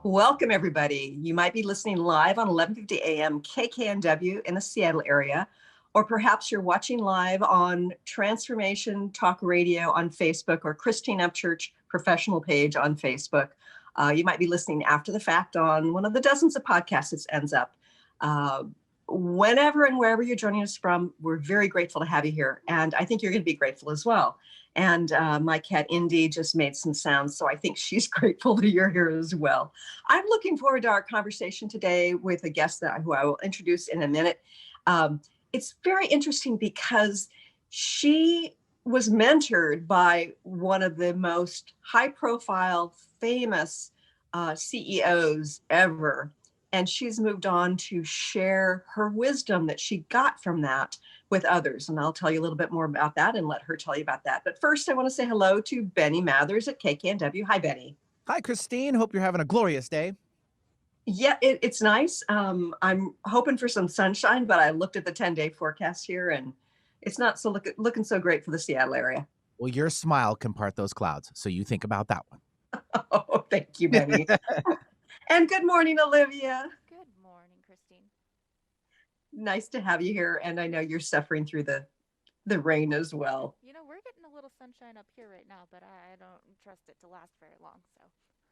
Welcome, everybody. You might be listening live on 11:50 a.m. KKNW in the Seattle area, or perhaps you're watching live on Transformation Talk Radio on Facebook or Christine Upchurch professional page on Facebook. You might be listening after the fact on one of the dozens of podcasts it ends up. Whenever and wherever you're joining us from, we're very grateful to have you here. And I think you're going to be grateful as well. And my cat Indy just made some sounds, so I think she's grateful that you're here as well. I'm looking forward to our conversation today with a guest who I will introduce in a minute. It's very interesting because she was mentored by one of the most high-profile, famous CEOs ever. And she's moved on to share her wisdom that she got from that with others. And I'll tell you a little bit more about that and let her tell you about that. But first, I want to say hello to Benny Mathers at KKNW. Hi, Benny. Hi, Christine. Hope you're having a glorious day. Yeah, it's nice. I'm hoping for some sunshine, but I looked at the 10-day forecast here and it's not so looking so great for the Seattle area. Well, your smile can part those clouds. So you think about that one. Oh, thank you, Benny. And good morning, Olivia. Good morning, Christine. Nice to have you here. And I know you're suffering through the rain as well. You know, we're getting a little sunshine up here right now, but I don't trust it to last very long. So,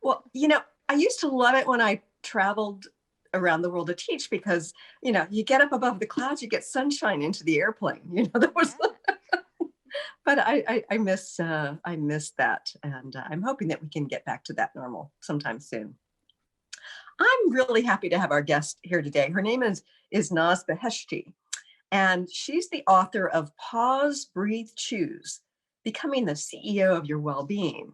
well, you know, I used to love it when I traveled around the world to teach because, you know, you get up above the clouds, you get sunshine into the airplane. You know, that was. Yeah. But I miss that, and I'm hoping that we can get back to that normal sometime soon. I'm really happy to have our guest here today. Her name is Naz Beheshti, and she's the author of Pause, Breathe, Choose, Becoming the CEO of Your Well-Being.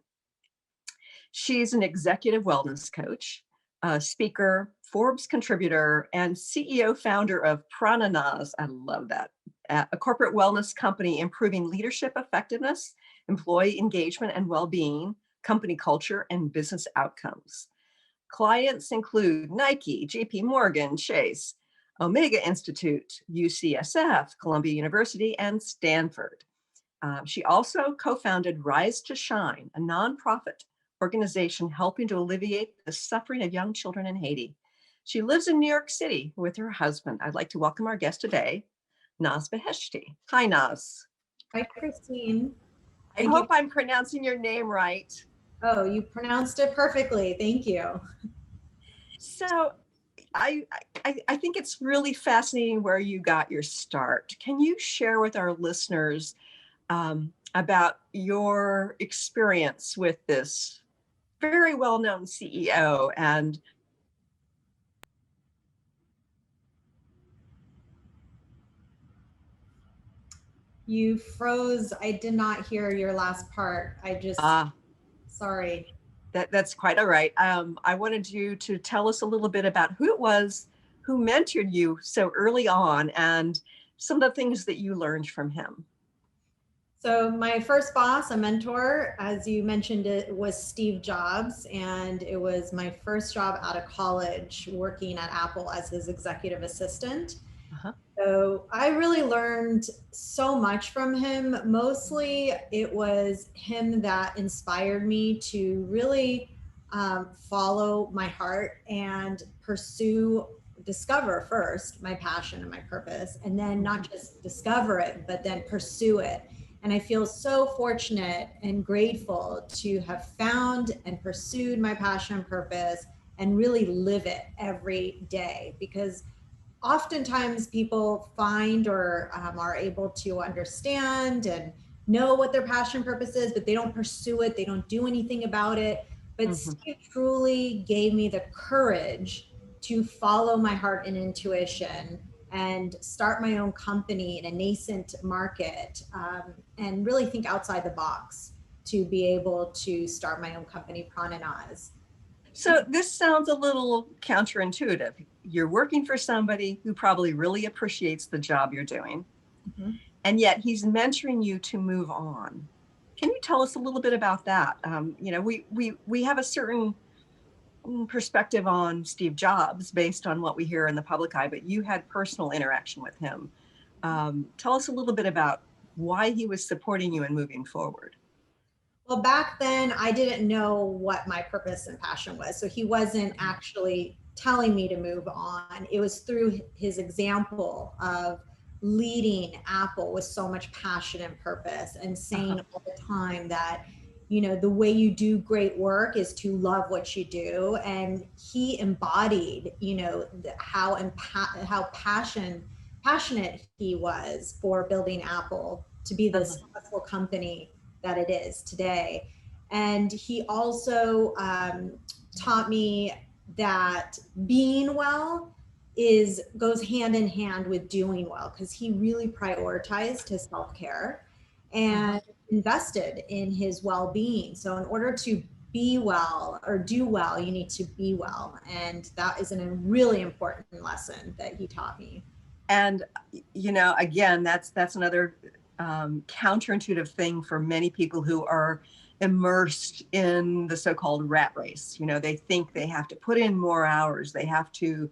She's an executive wellness coach, a speaker, Forbes contributor, and CEO founder of Naz. I love that. A corporate wellness company improving leadership effectiveness, employee engagement and well-being, company culture, and business outcomes. Clients include Nike, JP Morgan, Chase, Omega Institute, UCSF, Columbia University, and Stanford. She also co-founded Rise to Shine, a nonprofit organization helping to alleviate the suffering of young children in Haiti. She lives in New York City with her husband. I'd like to welcome our guest today, Naz Beheshti. Hi, Naz. Hi, Christine. I hope I'm pronouncing your name right. Oh, you pronounced it perfectly. Thank you. So I think it's really fascinating where you got your start. Can you share with our listeners about your experience with this very well-known CEO and You froze. I did not hear your last part. Sorry. That's quite all right. I wanted you to tell us a little bit about who it was who mentored you so early on and some of the things that you learned from him. So my first boss, a mentor, as you mentioned, it was Steve Jobs, and it was my first job out of college working at Apple as his executive assistant. Uh-huh. So I really learned so much from him. Mostly it was him that inspired me to really follow my heart and discover first my passion and my purpose, and then not just discover it, but then pursue it. And I feel so fortunate and grateful to have found and pursued my passion and purpose and really live it every day, because oftentimes people find or are able to understand and know what their passion purpose is, but they don't pursue it. They don't do anything about it. But Steve truly gave me the courage to follow my heart and intuition and start my own company in a nascent market, and really think outside the box to be able to start my own company, Naz. So this sounds a little counterintuitive. You're working for somebody who probably really appreciates the job you're doing, and yet he's mentoring you to move on. Can you tell us a little bit about that? You know, we have a certain perspective on Steve Jobs based on what we hear in the public eye, but you had personal interaction with him. Tell us a little bit about why he was supporting you and moving forward. Well, back then I didn't know what my purpose and passion was. So he wasn't actually telling me to move on. It was through his example of leading Apple with so much passion and purpose, and saying all the time that, you know, the way you do great work is to love what you do. And he embodied, you know, how passionate he was for building Apple to be the successful company that it is today. And he also taught me that being well goes hand in hand with doing well, because he really prioritized his self-care and invested in his well-being. So in order to be well or do well, you need to be well. And that is a really important lesson that he taught me. And, you know, again, that's another counterintuitive thing for many people who are immersed in the so-called rat race. You know, they think they have to put in more hours. They have to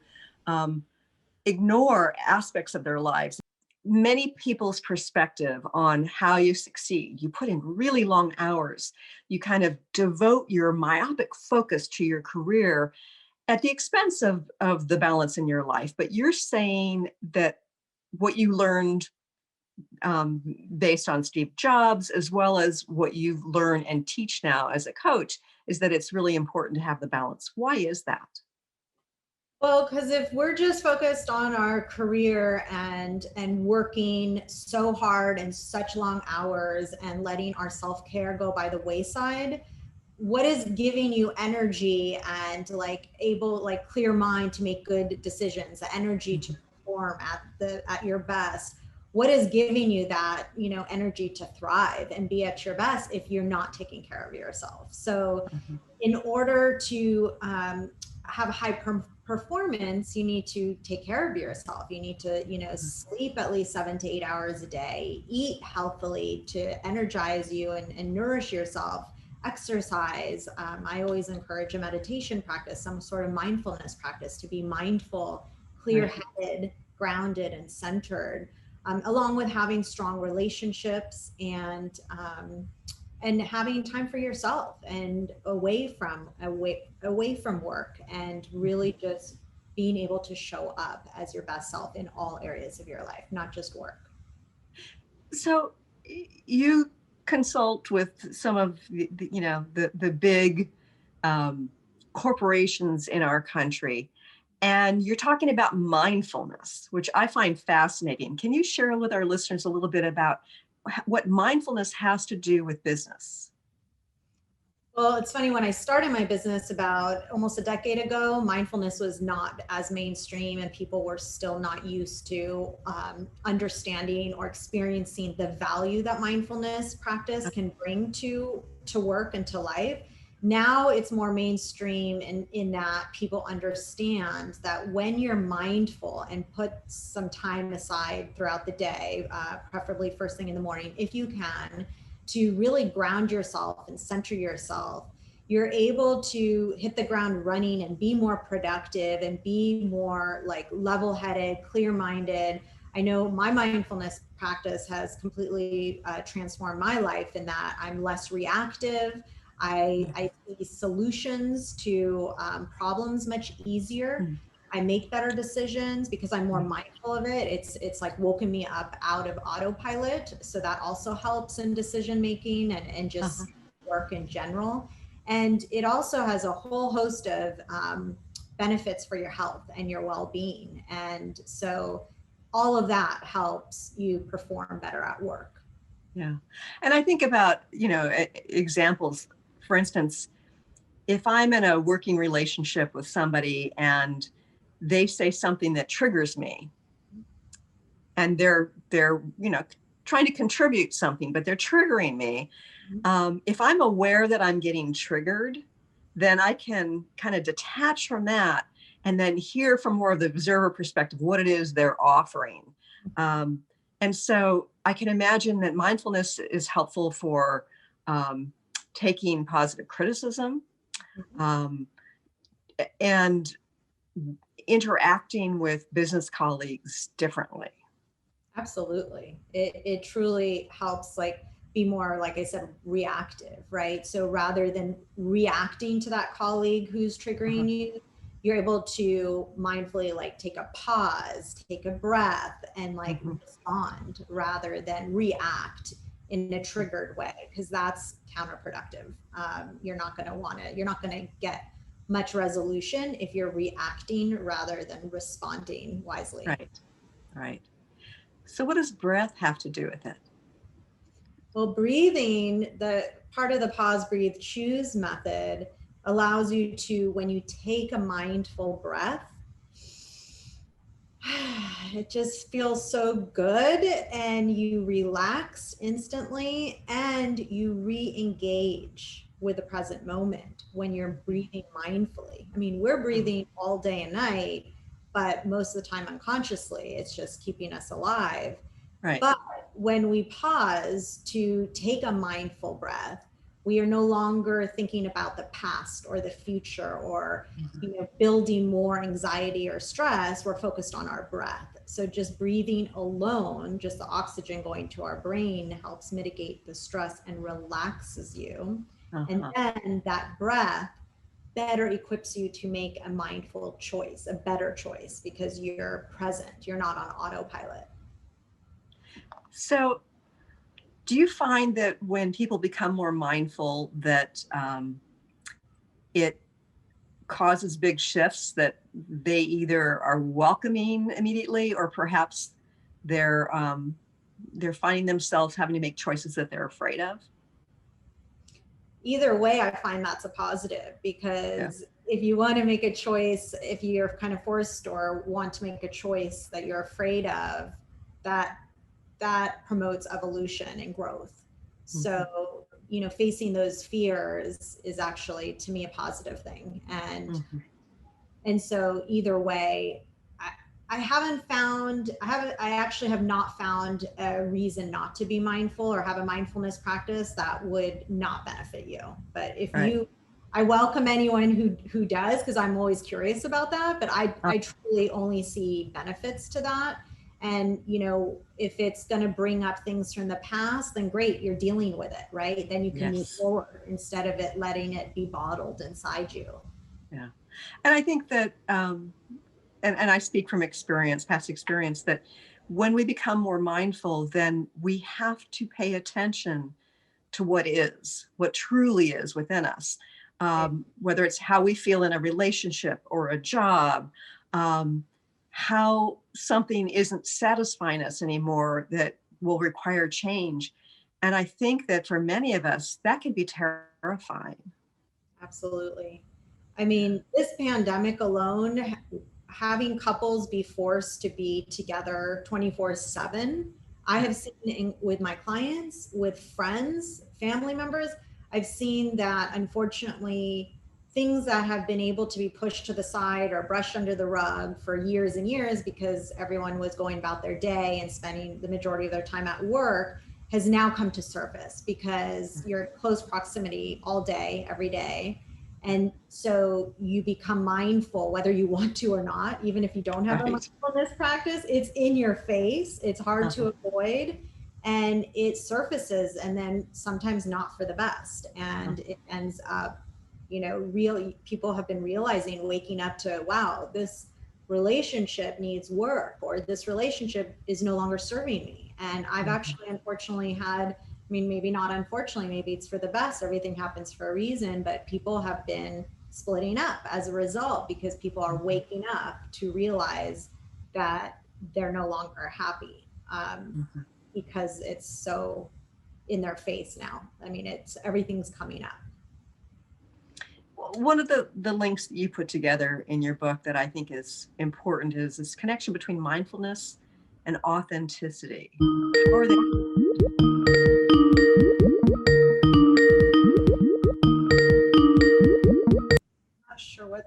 ignore aspects of their lives. Many people's perspective on how you succeed, you put in really long hours. You kind of devote your myopic focus to your career at the expense of the balance in your life. But you're saying that what you learned based on Steve Jobs, as well as what you've learned and teach now as a coach, is that it's really important to have the balance. Why is that? Well, because if we're just focused on our career and working so hard and such long hours and letting our self-care go by the wayside, what is giving you energy and clear mind to make good decisions, the energy to perform at your best? What is giving you that, you know, energy to thrive and be at your best if you're not taking care of yourself? So in order to have high performance, you need to take care of yourself. You need to, you know, sleep at least 7 to 8 hours a day, eat healthily to energize you and nourish yourself, exercise. I always encourage a meditation practice, some sort of mindfulness practice, to be mindful, clear-headed, grounded, and centered, along with having strong relationships and having time for yourself and away from work, and really just being able to show up as your best self in all areas of your life, not just work. So you consult with some of the big corporations in our country, and you're talking about mindfulness, which I find fascinating. Can you share with our listeners a little bit about what mindfulness has to do with business? Well, it's funny, when I started my business about almost a decade ago, mindfulness was not as mainstream, and people were still not used to understanding or experiencing the value that mindfulness practice can bring to work and to life. Now it's more mainstream in that people understand that when you're mindful and put some time aside throughout the day, preferably first thing in the morning, if you can, to really ground yourself and center yourself, you're able to hit the ground running and be more productive and be more like level-headed, clear-minded. I know my mindfulness practice has completely transformed my life in that I'm less reactive. I see solutions to problems much easier. I make better decisions because I'm more mindful of it. It's like woken me up out of autopilot. So that also helps in decision making and just work in general. And it also has a whole host of benefits for your health and your well-being. And so all of that helps you perform better at work. Yeah. And I think about, examples. For instance, if I'm in a working relationship with somebody and they say something that triggers me, and they're trying to contribute something, but they're triggering me. If I'm aware that I'm getting triggered, then I can kind of detach from that and then hear from more of the observer perspective what it is they're offering. And so I can imagine that mindfulness is helpful for taking positive criticism, and interacting with business colleagues differently. Absolutely. It truly helps, like, be more, like I said, reactive, right? So rather than reacting to that colleague who's triggering you, you're able to mindfully, like, take a pause, take a breath, and like respond rather than react in a triggered way, because that's counterproductive. You're not going to get much resolution if you're reacting rather than responding wisely. Right. So what does breath have to do with it? Well, breathing, the part of the pause, breathe, choose method allows you to, when you take a mindful breath, it just feels so good, and you relax instantly, and you re-engage with the present moment when you're breathing mindfully. I mean, we're breathing all day and night, but most of the time unconsciously. It's just keeping us alive. Right. But when we pause to take a mindful breath, we are no longer thinking about the past or the future or building more anxiety or stress. We're focused on our breath. So just breathing alone, just the oxygen going to our brain, helps mitigate the stress and relaxes you. And then that breath better equips you to make a mindful choice, a better choice, because you're present. You're not on autopilot. So do you find that when people become more mindful that it causes big shifts, that they either are welcoming immediately, or perhaps they're finding themselves having to make choices that they're afraid of? Either way, I find that's a positive, because if you want to make a choice, if you're kind of forced or want to make a choice that you're afraid of, that promotes evolution and growth. So, facing those fears is actually, to me, a positive thing. And so either way, I actually have not found a reason not to be mindful or have a mindfulness practice that would not benefit you. But if I welcome anyone who does, because I'm always curious about that, but I truly only see benefits to that. And, if it's going to bring up things from the past, then great, you're dealing with it, right? Then you can move forward instead of it letting it be bottled inside you. Yeah. And I think that, and I speak from past experience, that when we become more mindful, then we have to pay attention to what truly is within us, whether it's how we feel in a relationship or a job, how something isn't satisfying us anymore that will require change. And I think that for many of us, that can be terrifying. Absolutely. I mean, this pandemic alone, having couples be forced to be together 24/7, I have seen with my clients, with friends, family members, I've seen that, unfortunately, things that have been able to be pushed to the side or brushed under the rug for years and years because everyone was going about their day and spending the majority of their time at work, has now come to surface because you're in close proximity all day, every day. And so you become mindful, whether you want to or not, even if you don't have a mindfulness practice, it's in your face. It's hard to avoid, and it surfaces, and then sometimes not for the best. And it ends up, really, people have been realizing, waking up to, wow, this relationship needs work, or this relationship is no longer serving me. And I've actually, unfortunately, had, maybe not unfortunately, maybe it's for the best, everything happens for a reason, but people have been splitting up as a result because people are waking up to realize that they're no longer happy, because it's so in their face now. Everything's coming up. One of the links that you put together in your book that I think is important is this connection between mindfulness and authenticity. Or Not sure what,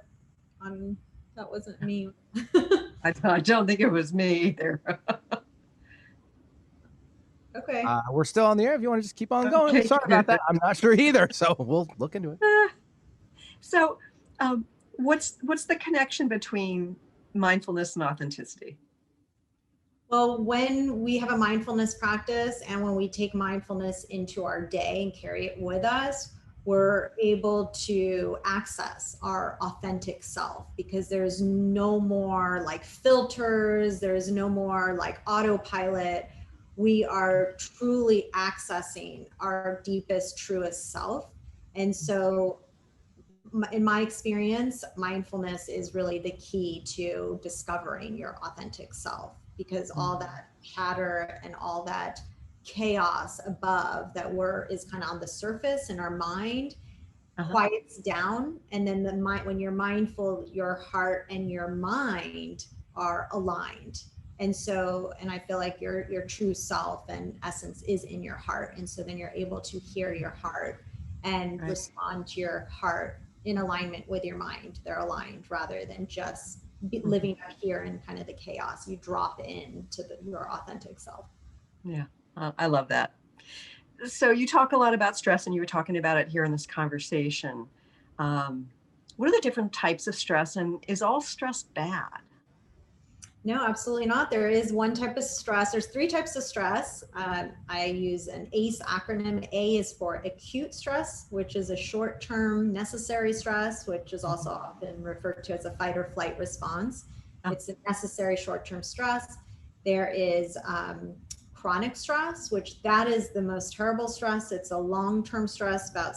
that wasn't me. I don't think it was me either. Okay. We're still on the air if you want to just keep on going. Sorry about that. I'm not sure either. So we'll look into it. So what's the connection between mindfulness and authenticity? Well, when we have a mindfulness practice and when we take mindfulness into our day and carry it with us, we're able to access our authentic self, because there's no more like filters, there's no more like autopilot. We are truly accessing our deepest, truest self. And so in my experience, mindfulness is really the key to discovering your authentic self, because all that chatter and all that chaos above that is kind of on the surface in our mind quiets down. And then the mind, when you're mindful, your heart and your mind are aligned. And so, and I feel like your true self and essence is in your heart. And so then you're able to hear your heart and respond to your heart in alignment with your mind. They're aligned rather than just living out here in kind of the chaos. You drop into your authentic self. Yeah, I love that. So you talk a lot about stress, and you were talking about it here in this conversation. What are the different types of stress, and is all stress bad? No, absolutely not. There is one type of stress. There's three types of stress. I use an ACE acronym. A is for acute stress, which is a short-term necessary stress, which is also often referred to as a fight or flight response. It's a necessary short-term stress. There is chronic stress, which that is the most terrible stress. It's a long-term stress, about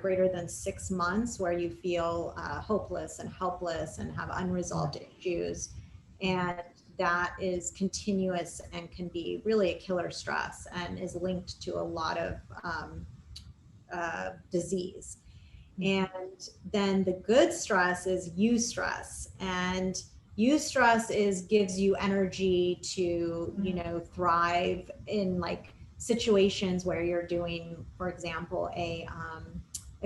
greater than 6 months, where you feel hopeless and helpless and have unresolved issues. And that is continuous and can be really a killer stress and is linked to a lot of disease. And then the good stress is eustress. And eustress gives you energy to, thrive in like situations where you're doing, for example, a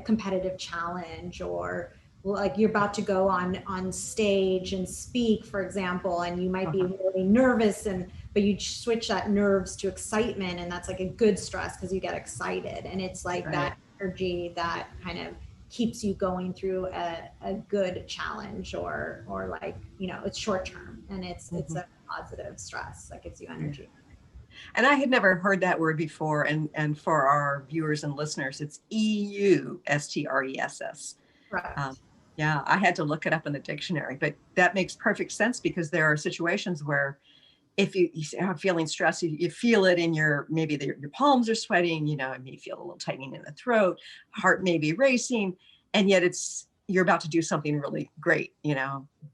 competitive challenge, or like you're about to go on stage and speak, for example, and you might be really nervous, but you switch that nerves to excitement, and that's like a good stress because you get excited, and it's like that energy that kind of keeps you going through a good challenge, or like, it's short term, and it's a positive stress that gives you energy. And I had never heard that word before, and for our viewers and listeners, it's EUSTRESS. Right. Yeah, I had to look it up in the dictionary, but that makes perfect sense, because there are situations where if you are feeling stressed, you feel it in maybe your palms are sweating, and you feel a little tightening in the throat, heart may be racing, and yet you're about to do something really great,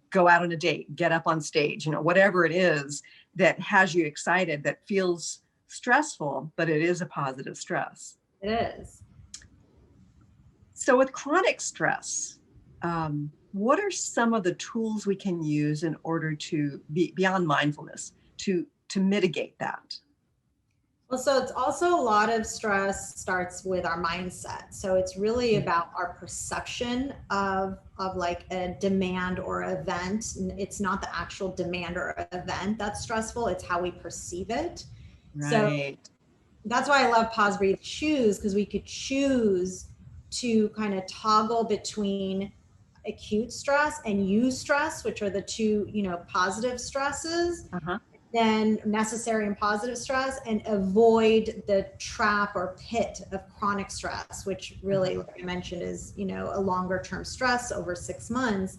go out on a date, get up on stage, whatever it is that has you excited, that feels stressful, but it is a positive stress. It is. So with chronic stress, what are some of the tools we can use in order to be beyond mindfulness to mitigate that? Well, so it's also a lot of stress starts with our mindset. So it's really about our perception of like a demand or event. It's not the actual demand or event that's stressful. It's how we perceive it. Right. So that's why I love pause, breathe, choose, because we could choose to kind of toggle between acute stress and eustress, which are the two, positive stresses, then necessary and positive stress, and avoid the trap or pit of chronic stress, which really, like I mentioned, is, a longer term stress over 6 months.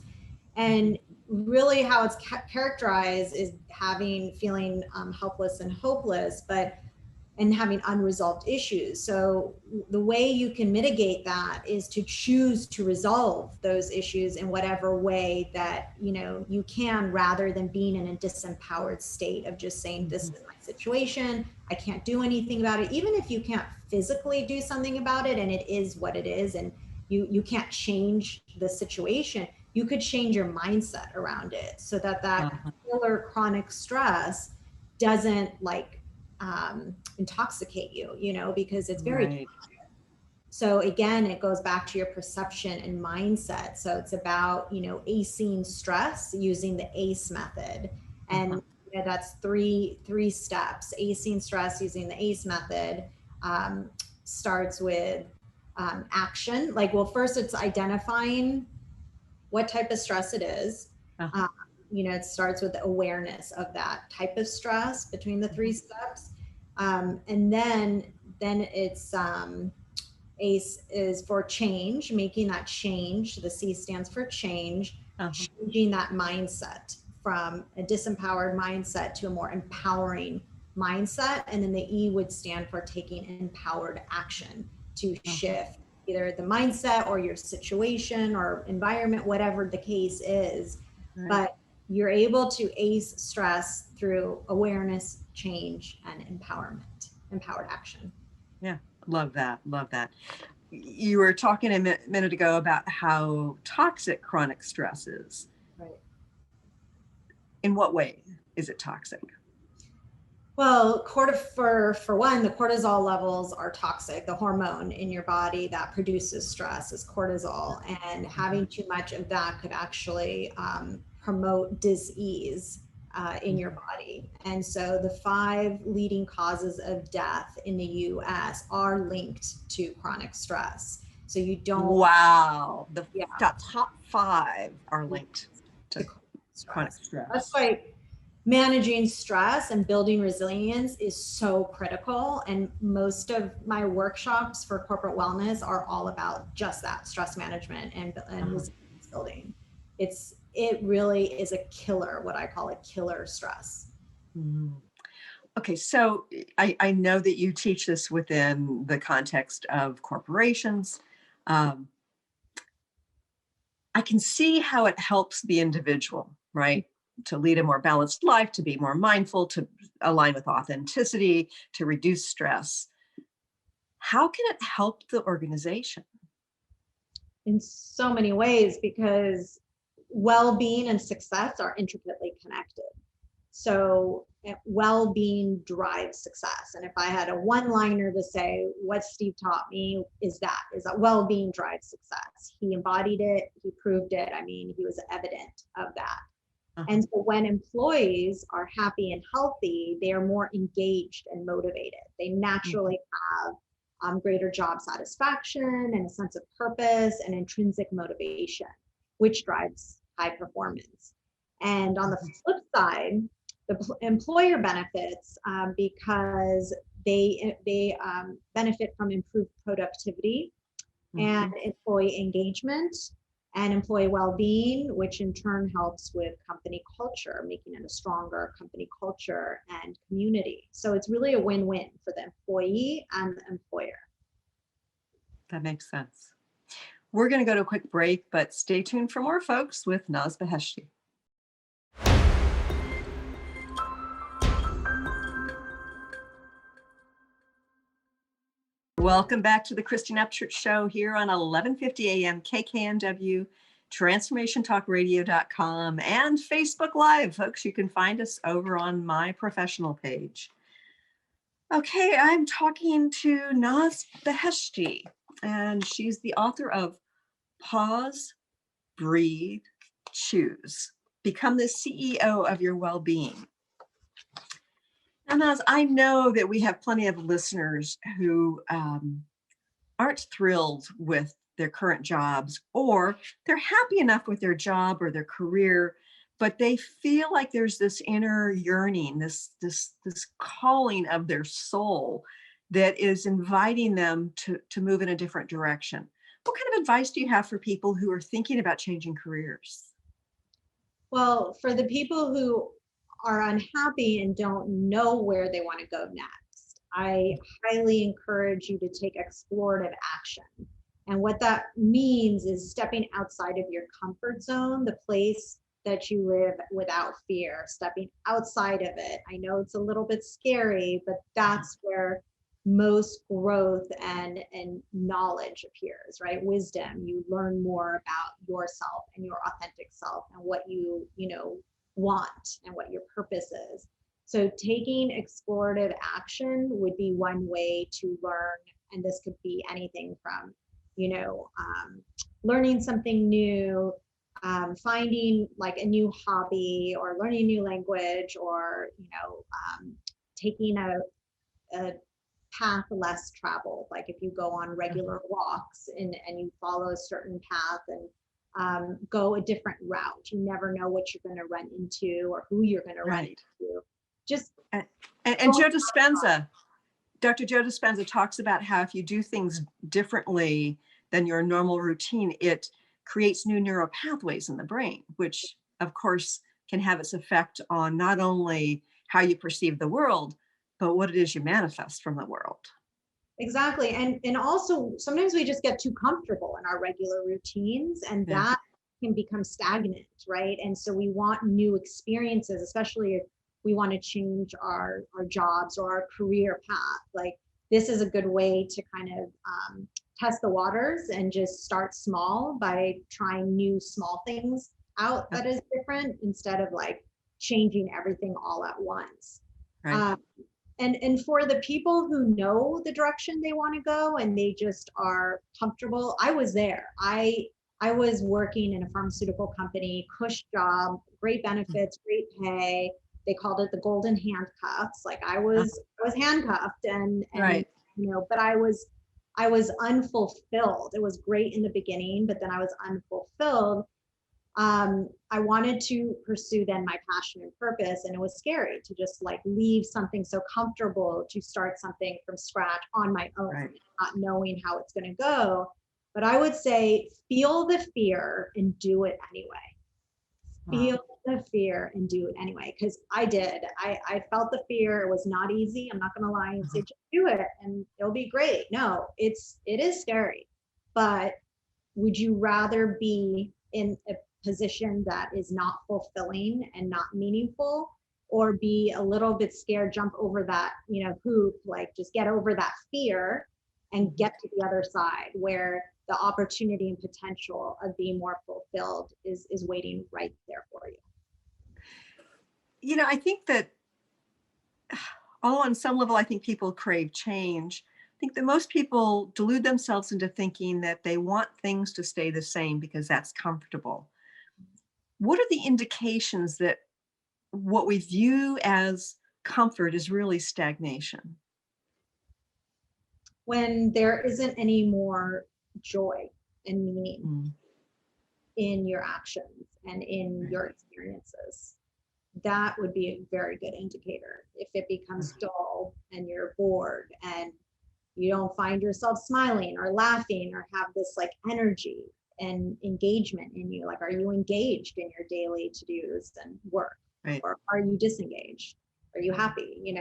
And really how it's characterized is feeling helpless and hopeless, and having unresolved issues. So the way you can mitigate that is to choose to resolve those issues in whatever way that, you can, rather than being in a disempowered state of just saying, this is my situation, I can't do anything about it. Even if you can't physically do something about it and it is what it is, and you can't change the situation, you could change your mindset around it so that killer chronic stress doesn't intoxicate you, because it's very So again, it goes back to your perception and mindset. So it's about, acing stress using the ACE method. And that's three steps. Acing stress using the ACE method starts with action. First it's identifying what type of stress it is. Uh-huh. It starts with awareness of that type of stress between the three steps. And then it's ACE is for change, making that change. The C stands for change, changing that mindset from a disempowered mindset to a more empowering mindset. And then the E would stand for taking empowered action to shift either the mindset or your situation or environment, whatever the case is. Right. But you're able to ACE stress through awareness, change, and empowered action. Yeah, love that. Love that. You were talking a minute ago about how toxic chronic stress is. Right. In what way is it toxic? Well, for one, the cortisol levels are toxic. The hormone in your body that produces stress is cortisol, and having too much of that could actually promote dis-ease in your body. And so the 5 leading causes of death in the US are linked to chronic stress. So you don't. Wow. The top 5 are linked to chronic stress. That's why managing stress and building resilience is so critical. And most of my workshops for corporate wellness are all about just that, stress management and resilience building. It really is a killer, what I call a killer stress. Okay, so I know that you teach this within the context of corporations. I can see how it helps the individual, right? To lead a more balanced life, to be more mindful, to align with authenticity, to reduce stress. How can it help the organization? In so many ways, because well-being and success are intricately connected. So well-being drives success. And if I had a one-liner to say what Steve taught me is that well-being drives success. He embodied it, he proved it. I mean, he was evident of that. And so when employees are happy and healthy, they are more engaged and motivated. They naturally have greater job satisfaction and a sense of purpose and intrinsic motivation, which drives high performance. And on the flip side, the employer benefits because they benefit from improved productivity and employee engagement and employee well-being, which in turn helps with company culture, making it a stronger company culture and community. So it's really a win-win for the employee and the employer. That makes sense. We're going to go to a quick break, but stay tuned for more, folks, with Naz Beheshti. Welcome back to the Christine Upchurch Show here on 1150 AM KKNW, transformationtalkradio.com, and Facebook Live. Folks, you can find us over on my professional page. Okay, I'm talking to Naz Beheshti, and she's the author of Pause, Breathe, Choose. Become the CEO of your well-being. And as I know that we have plenty of listeners who aren't thrilled with their current jobs, or they're happy enough with their job or their career, but they feel like there's this inner yearning, this calling of their soul that is inviting them to move in a different direction. What kind of advice do you have for people who are thinking about changing careers? Well, for the people who are unhappy and don't know where they want to go next, I highly encourage you to take explorative action. And what that means is stepping outside of your comfort zone, the place that you live without fear, stepping outside of it. I know it's a little bit scary, but that's where most growth and knowledge appears, right? Wisdom. You learn more about yourself and your authentic self and what you want and what your purpose is. So taking explorative action would be one way to learn, and this could be anything from learning something new, finding like a new hobby, or learning a new language, or taking a path less traveled. Like if you go on regular walks and you follow a certain path, and go a different route. You never know what you're going to run into or who you're going to run Right. into. Just And Joe Dispenza, Dr. Joe Dispenza talks about how if you do things differently than your normal routine, it creates new neural pathways in the brain, which of course can have its effect on not only how you perceive the world, but what it is you manifest from the world. exactly. And also sometimes we just get too comfortable in our regular routines, and Yeah. that can become stagnant, right? And so we want new experiences, especially if we want to change our jobs or our career path. Like, this is a good way to kind of test the waters and just start small by trying new small things out that is different, instead of like changing everything all at once. Right. And for the people who know the direction they want to go and they just are comfortable, I was there. I was working in a pharmaceutical company, cush job, great benefits, great pay. They called it the golden handcuffs. Like, I was handcuffed, and Right. you know, but I was unfulfilled. It was great in the beginning, but then I was unfulfilled. I wanted to pursue then my passion and purpose, and it was scary to just like leave something so comfortable to start something from scratch on my own, Right. not knowing how it's going to go. But I would say, feel the fear and do it anyway. Feel the fear and do it anyway, because I did. I felt the fear. It was not easy. I'm not going to lie and say, just do it and it'll be great. No, it is scary. But would you rather be in a position that is not fulfilling and not meaningful, or be a little bit scared, jump over that, hoop, like just get over that fear and get to the other side where the opportunity and potential of being more fulfilled is waiting right there for you? I think that on some level, I think people crave change. I think that most people delude themselves into thinking that they want things to stay the same because that's comfortable. What are the indications that what we view as comfort is really stagnation? When there isn't any more joy and meaning in your actions and in your experiences, that would be a very good indicator. If it becomes dull and you're bored and you don't find yourself smiling or laughing or have this like energy and engagement in you, like, are you engaged in your daily to-dos and work? Right. Or are you disengaged? Are you happy?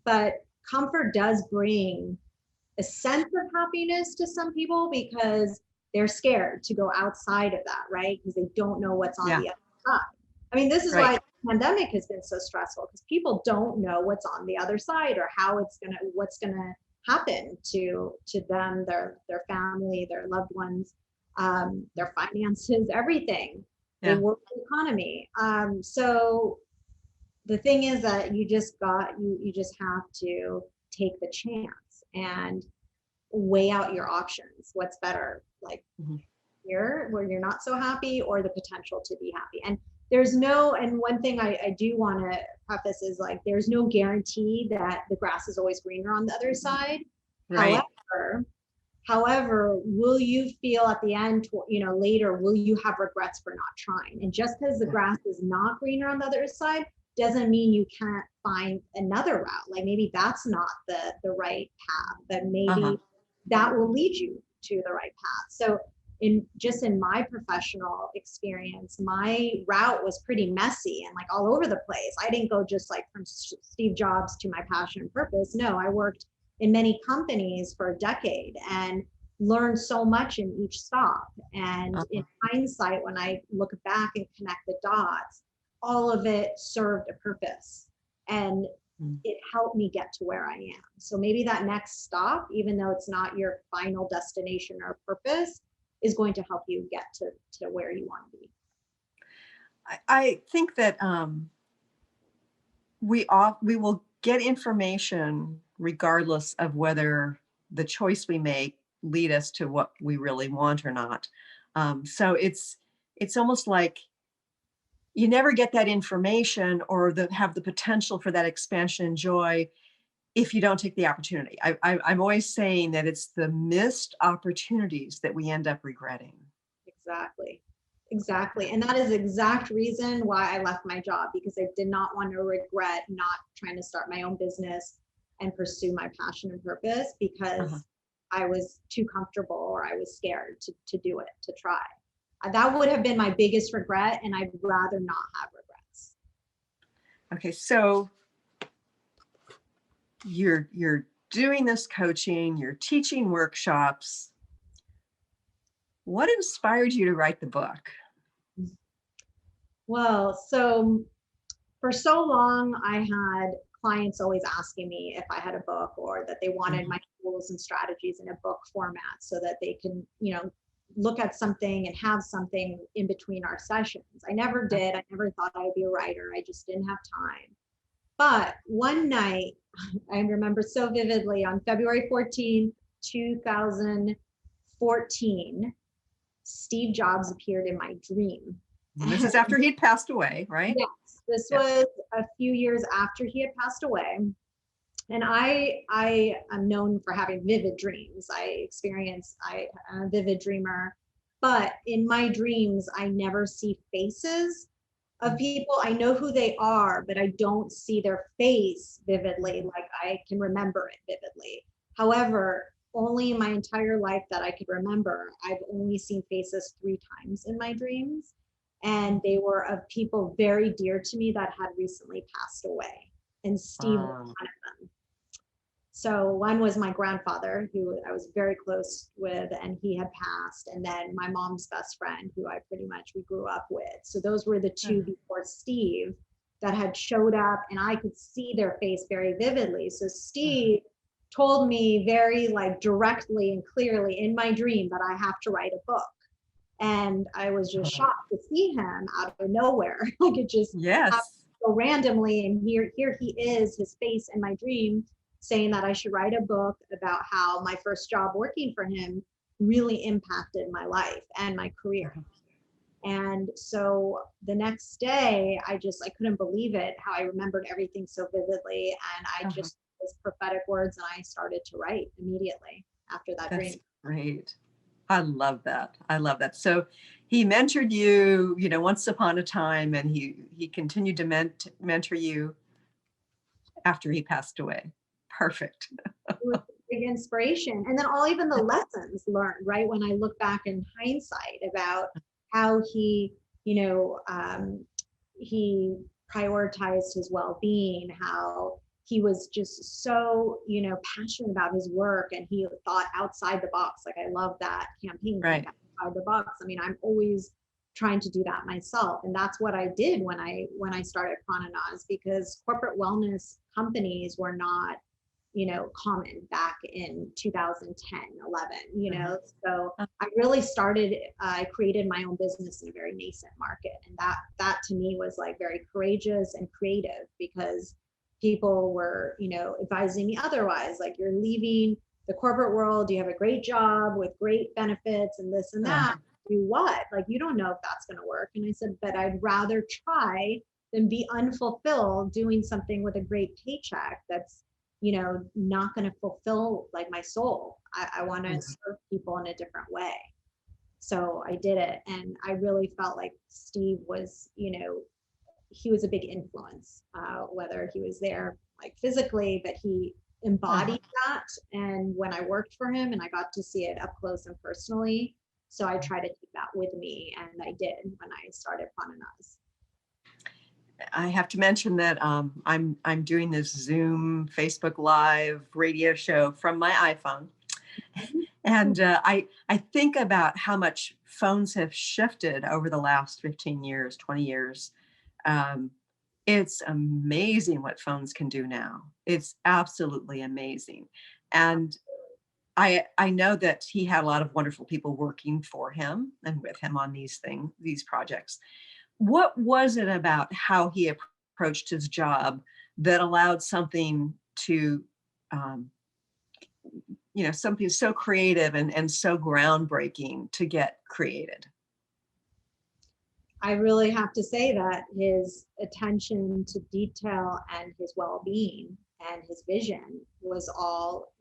But comfort does bring a sense of happiness to some people because they're scared to go outside of that, right? Because they don't know what's on the other side. I mean, this is why the pandemic has been so stressful, because people don't know what's on the other side or what's gonna happen to them, their family, their loved ones, their finances, everything. They work the economy. So the thing is that you just have to take the chance and weigh out your options. What's better, like here where you're not so happy, or the potential to be happy? And and one thing I do want to preface is, like, there's no guarantee that the grass is always greener on the other side. Right. However, will you feel at the end, later, will you have regrets for not trying? And just because the grass is not greener on the other side doesn't mean you can't find another route. Like, maybe that's not the right path, but maybe that will lead you to the right path. So in my professional experience, my route was pretty messy and like all over the place. I didn't go just like from Steve Jobs to my passion and purpose. No, I worked in many companies for a decade and learned so much in each stop. And in hindsight, when I look back and connect the dots, all of it served a purpose and it helped me get to where I am. So maybe that next stop, even though it's not your final destination or purpose, is going to help you get to where you want to be. I think that we will get information regardless of whether the choice we make lead us to what we really want or not. So it's almost like you never get that information or have the potential for that expansion and joy if you don't take the opportunity. I'm always saying that it's the missed opportunities that we end up regretting. Exactly. And that is the exact reason why I left my job, because I did not want to regret not trying to start my own business and pursue my passion and purpose, because I was too comfortable, or I was scared to do it, to try. That would have been my biggest regret, and I'd rather not have regrets. Okay, so you're doing this coaching, you're teaching workshops. What inspired you to write the book? Well, so for so long, I had clients always asking me if I had a book, or that they wanted my tools and strategies in a book format so that they can, look at something and have something in between our sessions. I never did. I never thought I'd be a writer. I just didn't have time. But one night, I remember so vividly, on February 14th, 2014, Steve Jobs appeared in my dream. This is after he'd passed away, right? Yes, this was a few years after he had passed away. And I am known for having vivid dreams. I'm a vivid dreamer, but in my dreams, I never see faces of people. I know who they are, but I don't see their face vividly, like I can remember it vividly. However, only in my entire life that I could remember, I've only seen faces 3 times in my dreams. And they were of people very dear to me that had recently passed away. And Steve was one of them. So one was my grandfather, who I was very close with, and he had passed. And then my mom's best friend, who we grew up with. So those were the 2 before Steve that had showed up, and I could see their face very vividly. So Steve told me very directly and clearly in my dream that I have to write a book. And I was just shocked to see him out of nowhere. Like it just happened so randomly. And here he is, his face in my dream, saying that I should write a book about how my first job working for him really impacted my life and my career. And so the next day, I couldn't believe it, how I remembered everything so vividly. And I just, those prophetic words, and I started to write immediately after that dream. Great. I love that. So he mentored you, once upon a time, and he continued to mentor you after he passed away. Perfect. It was a big inspiration. And then even the lessons learned, right? When I look back in hindsight about how he prioritized his well-being, how he was just so, passionate about his work, and he thought outside the box. Like I love that campaign, right? Outside the box. I mean, I'm always trying to do that myself. And that's what I did when I started Prana Naz, because corporate wellness companies were not, common back in 2010, 11, so I really I created my own business in a very nascent market. And that to me was very courageous and creative, because people were, advising me otherwise, like, you're leaving the corporate world, you have a great job with great benefits and this and that, do what? Like, you don't know if that's going to work. And I said, but I'd rather try than be unfulfilled doing something with a great paycheck that's, not going to fulfill my soul. I want to serve people in a different way. So I did it. And I really felt like Steve was, he was a big influence, whether he was there physically, but he embodied that. And when I worked for him, and I got to see it up close and personally, so I try to take that with me, and I did when I started Prana Naz. I have to mention that I'm doing this Zoom, Facebook Live radio show from my iPhone, and I think about how much phones have shifted over the last 15 years, 20 years. It's amazing what phones can do now. It's absolutely amazing. And I know that he had a lot of wonderful people working for him and with him on these projects. What was it about how he approached his job that allowed something to, something so creative and so groundbreaking to get created? I really have to say that his attention to detail and his well-being and his vision was all,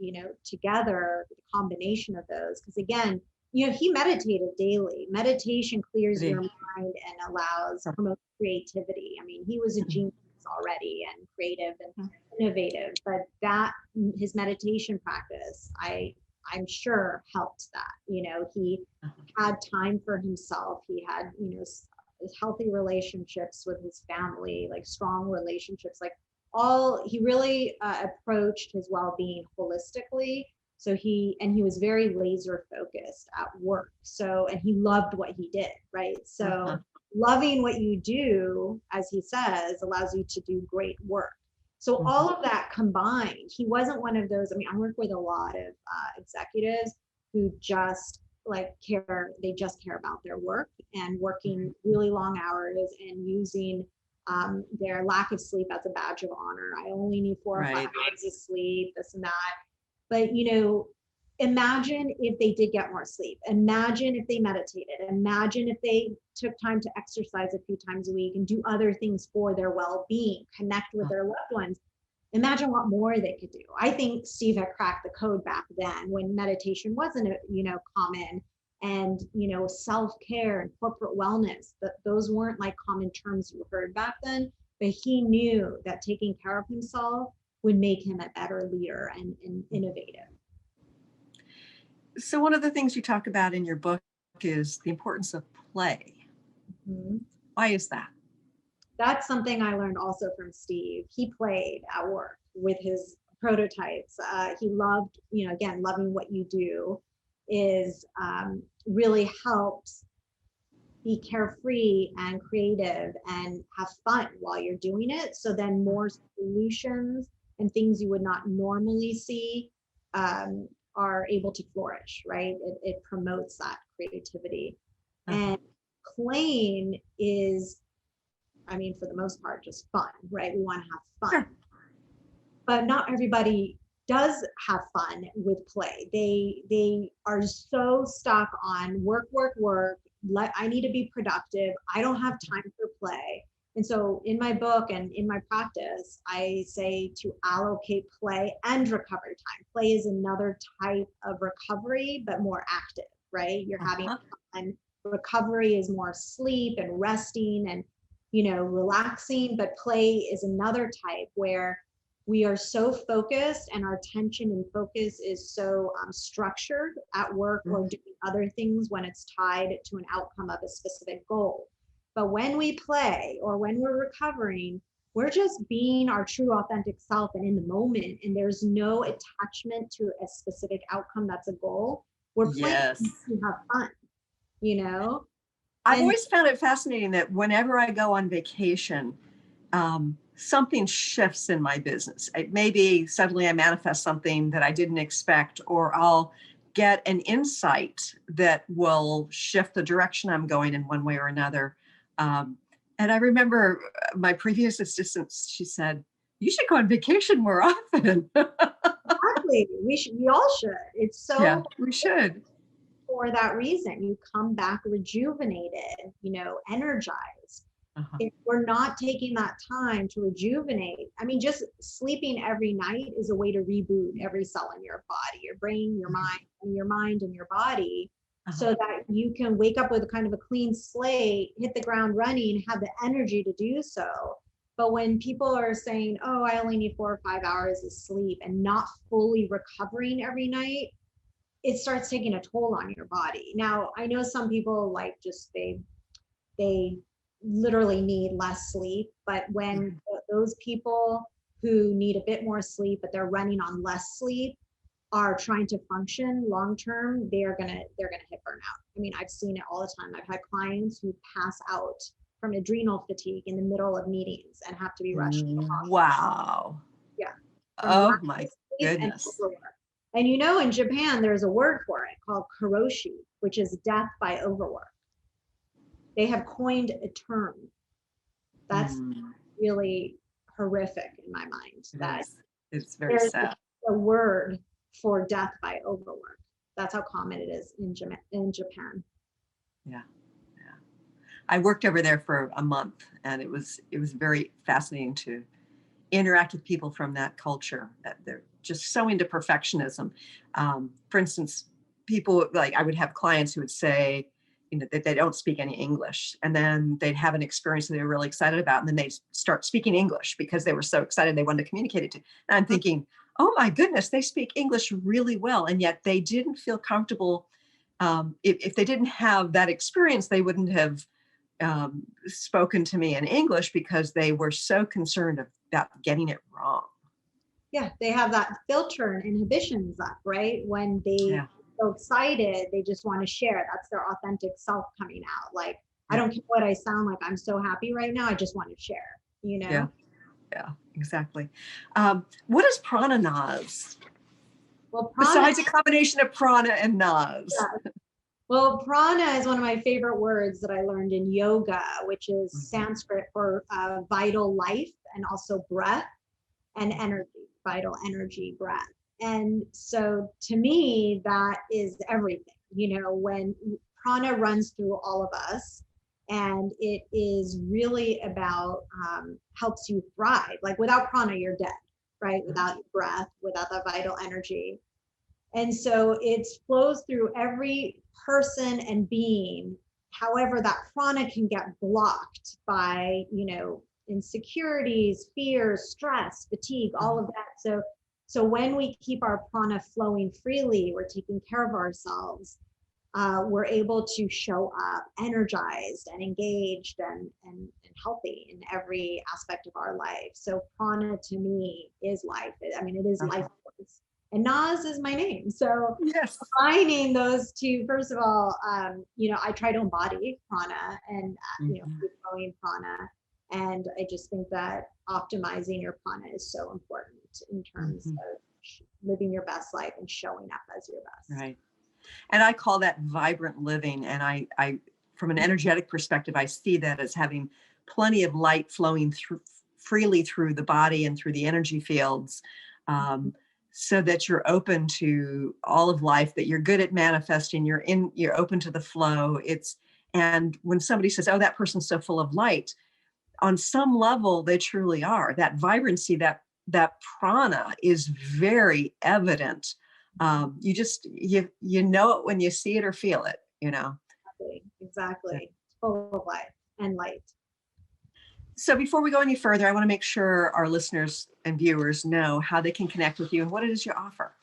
together, the combination of those. Because again, he meditated daily. Meditation clears Did he? your mind and allows promotes creativity. I mean, he was a genius already and creative and innovative, but that his meditation practice, I'm sure helped that. He had time for himself. He had, healthy relationships with his family, like strong relationships, like he really approached his well-being holistically. So he was very laser focused at work. So, and he loved what he did, right? So loving what you do, as he says, allows you to do great work. So all of that combined, he wasn't one of those. I mean, I work with a lot of executives who just they just care about their work and working really long hours and using their lack of sleep as a badge of honor. I only need 4 or 5 hours of sleep, this and that. But, imagine if they did get more sleep. Imagine if they meditated. Imagine if they took time to exercise a few times a week and do other things for their well-being, connect with their loved ones. Imagine what more they could do. I think Steve had cracked the code back then when meditation wasn't, common, and, self-care and corporate wellness, those weren't like common terms you heard back then, but he knew that taking care of himself would make him a better leader and innovative. So one of the things you talk about in your book is the importance of play. Why is that? That's something I learned also from Steve. He played at work with his prototypes. He loved, again, loving what you do is really helps be carefree and creative and have fun while you're doing it. So then more solutions and things you would not normally see are able to flourish, right? It promotes that creativity. And playing is, I mean, for the most part, just fun, right? We want to have fun. But not everybody does have fun with play. They are so stuck on work. I need to be productive. I don't have time for play. And so in my book and in my practice, I say to allocate play and recovery time. Play is another type of recovery, but more active, right? You're having fun. Recovery is more sleep and resting and, relaxing, but play is another type where we are so focused and our attention and focus is so structured at work or doing other things when it's tied to an outcome of a specific goal. But when we play or when we're recovering, we're just being our true authentic self and in the moment, and there's no attachment to a specific outcome that's a goal. We're playing to have fun, I've always found it fascinating that whenever I go on vacation, something shifts in my business. Maybe suddenly I manifest something that I didn't expect, or I'll get an insight that will shift the direction I'm going in one way or another. And I remember my previous assistant, she said, "You should go on vacation more often." Exactly. We all should. It's so we should. For that reason, you come back rejuvenated, energized. If we're not taking that time to rejuvenate, I mean, just sleeping every night is a way to reboot every cell in your body, your brain, your mind and your body, so that you can wake up with a kind of a clean slate, hit the ground running, have the energy to do so. But when people are saying, "Oh, I only need 4 or 5 hours of sleep," and not fully recovering every night, it starts taking a toll on your body. Now, I know some people they literally need less sleep, but when those people who need a bit more sleep, but they're running on less sleep, are trying to function long term, they're gonna hit burnout. I mean, I've seen it all the time. I've had clients who pass out from adrenal fatigue in the middle of meetings and have to be rushed to the hospital. Wow. Yeah. Oh my goodness. And in Japan, there's a word for it called karoshi, which is death by overwork. They have coined a term that's really horrific in my mind. It's very sad. A word for death by overwork. That's how common it is in Japan. Yeah. I worked over there for a month, and it was very fascinating to interact with people from that culture. That they're just so into perfectionism. For instance, people, like I would have clients who would say, that they don't speak any English, and then they'd have an experience that they were really excited about, and then they start speaking English because they were so excited they wanted to communicate it to. And I'm thinking, oh my goodness, they speak English really well, and yet they didn't feel comfortable. If they didn't have that experience, they wouldn't have spoken to me in English because they were so concerned about getting it wrong. Yeah, they have that filter and inhibitions up, right? When they so excited, they just want to share. That's their authentic self coming out. Like, I don't care what I sound like. I'm so happy right now. I just want to share, Yeah, exactly. What is prana, Naz? Well, prana, besides a combination of prana and Naz. Yeah. Well, prana is one of my favorite words that I learned in yoga, which is Sanskrit for vital life, and also breath and energy, vital energy, breath. And so to me, that is everything. When prana runs through all of us, and it is really about helps you thrive. Like, without prana, you're dead, right? Without breath, without that vital energy. And so it flows through every person and being. However, that prana can get blocked by, insecurities, fears, stress, fatigue, all of that. So when we keep our prana flowing freely, we're taking care of ourselves, we're able to show up energized and engaged and healthy in every aspect of our life. So prana to me is life. I mean, it is life force. And Naz is my name. So combining those two, first of all, I try to embody prana and, flowing prana. And I just think that optimizing your prana is so important in terms of living your best life and showing up as your best. Right. And I call that vibrant living. And I from an energetic perspective, I see that as having plenty of light flowing freely through the body and through the energy fields, so that you're open to all of life, that you're good at manifesting, you're open to the flow. And when somebody says, oh, that person's so full of light, on some level, they truly are. That vibrancy, that prana is very evident. You know it when you see it or feel it, Exactly. Full of life and light. So before we go any further, I want to make sure our listeners and viewers know how they can connect with you and what it is you offer.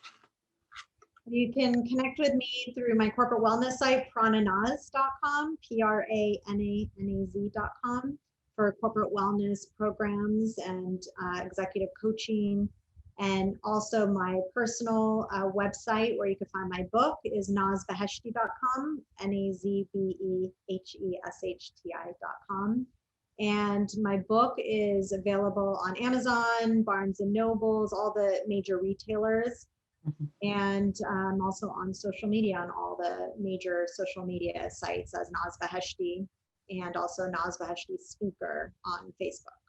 You can connect with me through my corporate wellness site, prananaz.com, prananaz.com, for corporate wellness programs and executive coaching. And also my personal website where you can find my book is nazbeheshti.com, nazbeheshti.com. And my book is available on Amazon, Barnes and Nobles, all the major retailers. And also on social media, on all the major social media sites as Naz Beheshti, and also Naz Beheshti Speaker on Facebook.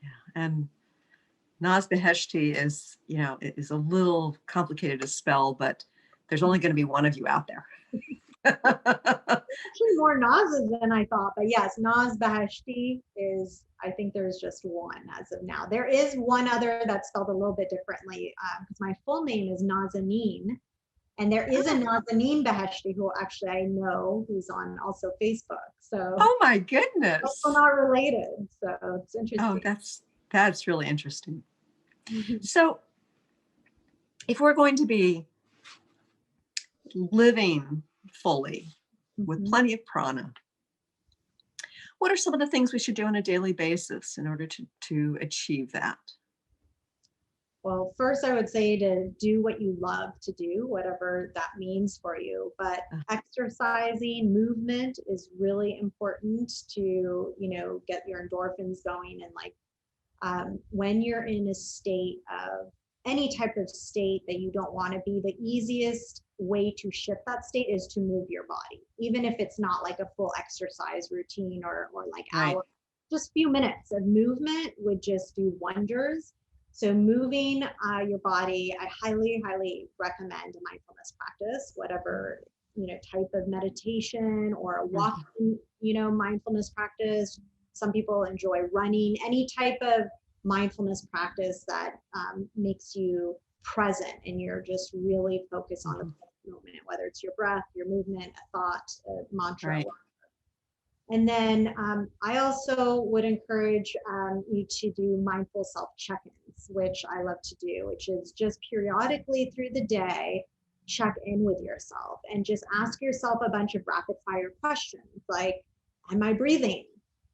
Yeah, and Naz Beheshti is, is a little complicated to spell, but there's only going to be one of you out there. Actually, more Naz's than I thought, but yes, Naz Beheshti is, I think there's just one as of now. There is one other that's spelled a little bit differently, because my full name is Nazanin, and there is a Nazanin Beheshti who actually I know who's on also Facebook. So oh my goodness, also not related. So it's interesting. Oh, that's really interesting. So if we're going to be living fully with plenty of prana, what are some of the things we should do on a daily basis in order to achieve that? Well, first I would say to do what you love to do, whatever that means for you. But exercising, movement is really important to, get your endorphins going. And when you're in a state of any type of state that you don't want to be, the easiest way to shift that state is to move your body, even if it's not like a full exercise routine or like hours. Just a few minutes of movement would just do wonders. So moving your body, I highly, highly recommend a mindfulness practice, whatever, type of meditation or a walking, mindfulness practice. Some people enjoy running, any type of mindfulness practice that makes you present and you're just really focused on the moment, whether it's your breath, your movement, a thought, a mantra. Right. And then I also would encourage you to do mindful self check-ins, which I love to do, which is just periodically through the day, check in with yourself and just ask yourself a bunch of rapid fire questions like, am I breathing?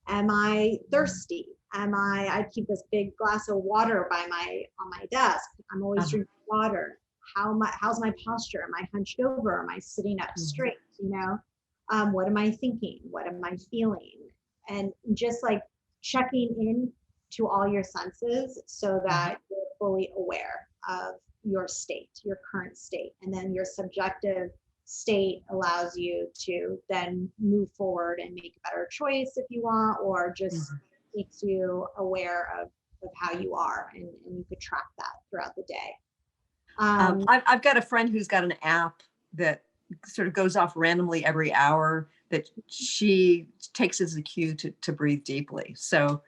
Am I thirsty? I keep this big glass of water on my desk. I'm always drinking water. How's my posture? Am I hunched over? Am I sitting up straight? What am I thinking? What am I feeling? And just like checking in to all your senses so that you're fully aware of your state, your current state. And then your subjective state allows you to then move forward and make a better choice if you want, or just makes you aware of how you are, and you could track that throughout the day. I've got a friend who's got an app that sort of goes off randomly every hour that she takes as a cue to breathe deeply. So,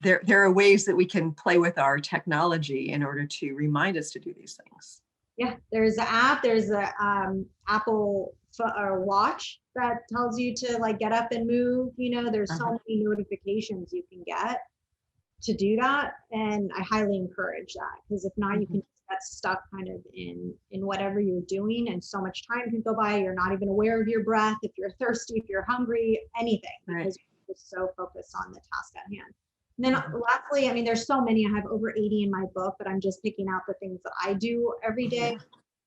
there are ways that we can play with our technology in order to remind us to do these things. Yeah, there's an app. There's a Apple Watch that tells you to like get up and move. There's so many notifications you can get to do that, and I highly encourage that, because if not, you can get stuck kind of in whatever you're doing, and so much time can go by. You're not even aware of your breath, if you're thirsty, if you're hungry, anything, because you're just so focused on the task at hand. And then lastly, I mean, there's so many. I have over 80 in my book, but I'm just picking out the things that I do every day.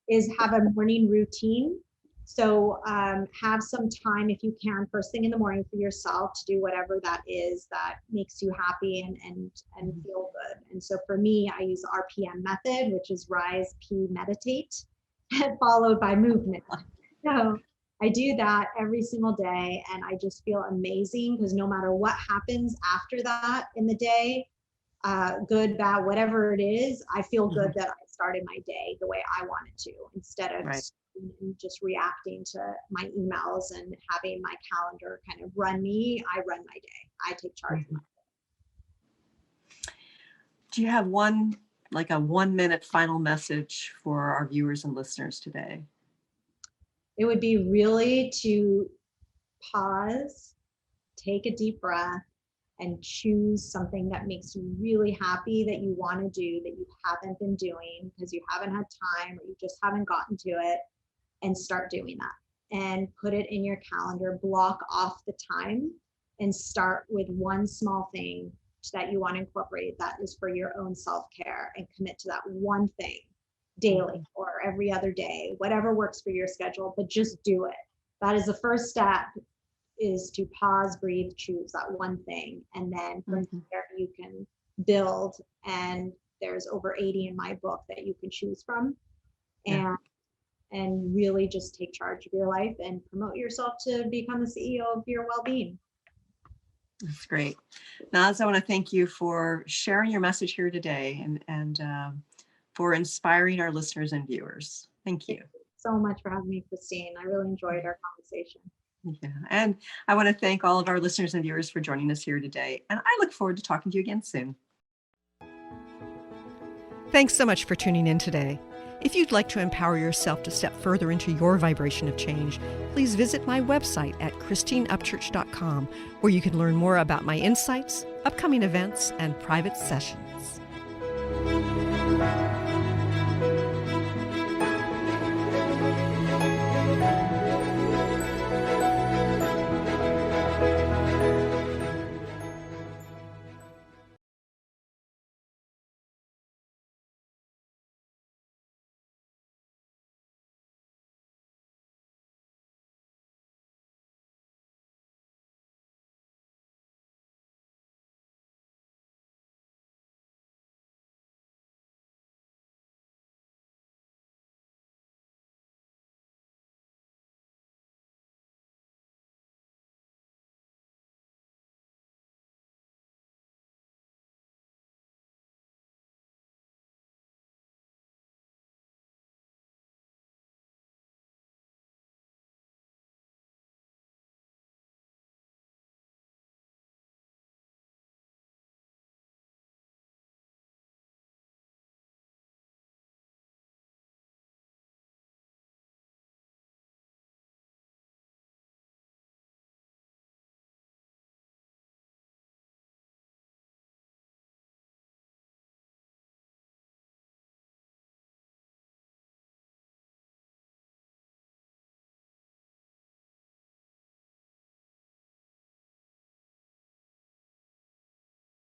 Is have a morning routine. So have some time, if you can, first thing in the morning for yourself to do whatever that is that makes you happy and feel good. And so for me, I use the RPM method, which is rise, pee, meditate, followed by movement. So I do that every single day, and I just feel amazing, because no matter what happens after that in the day, good, bad, whatever it is, I feel good that I started my day the way I wanted to, instead of just reacting to my emails and having my calendar kind of run me. I run my day. I take charge of my day. Do you have a 1 minute final message for our viewers and listeners today? It would be really to pause, take a deep breath, and choose something that makes you really happy, that you want to do, that you haven't been doing because you haven't had time or you just haven't gotten to it, and start doing that. And put it in your calendar, block off the time, and start with one small thing that you want to incorporate that is for your own self-care, and commit to that one thing daily or every other day, whatever works for your schedule, but just do it. That is the first step, is to pause, breathe, choose that one thing. And then from there you can build, and there's over 80 in my book that you can choose from, and really just take charge of your life and promote yourself to become the CEO of your well-being. That's great. Naz, I want to thank you for sharing your message here today, and for inspiring our listeners and viewers. Thank you. Thank you so much for having me, Christine. I really enjoyed our conversation. Yeah, and I want to thank all of our listeners and viewers for joining us here today, and I look forward to talking to you again soon. Thanks so much for tuning in today. If you'd like to empower yourself to step further into your vibration of change, please visit my website at christineupchurch.com, where you can learn more about my insights, upcoming events, and private sessions.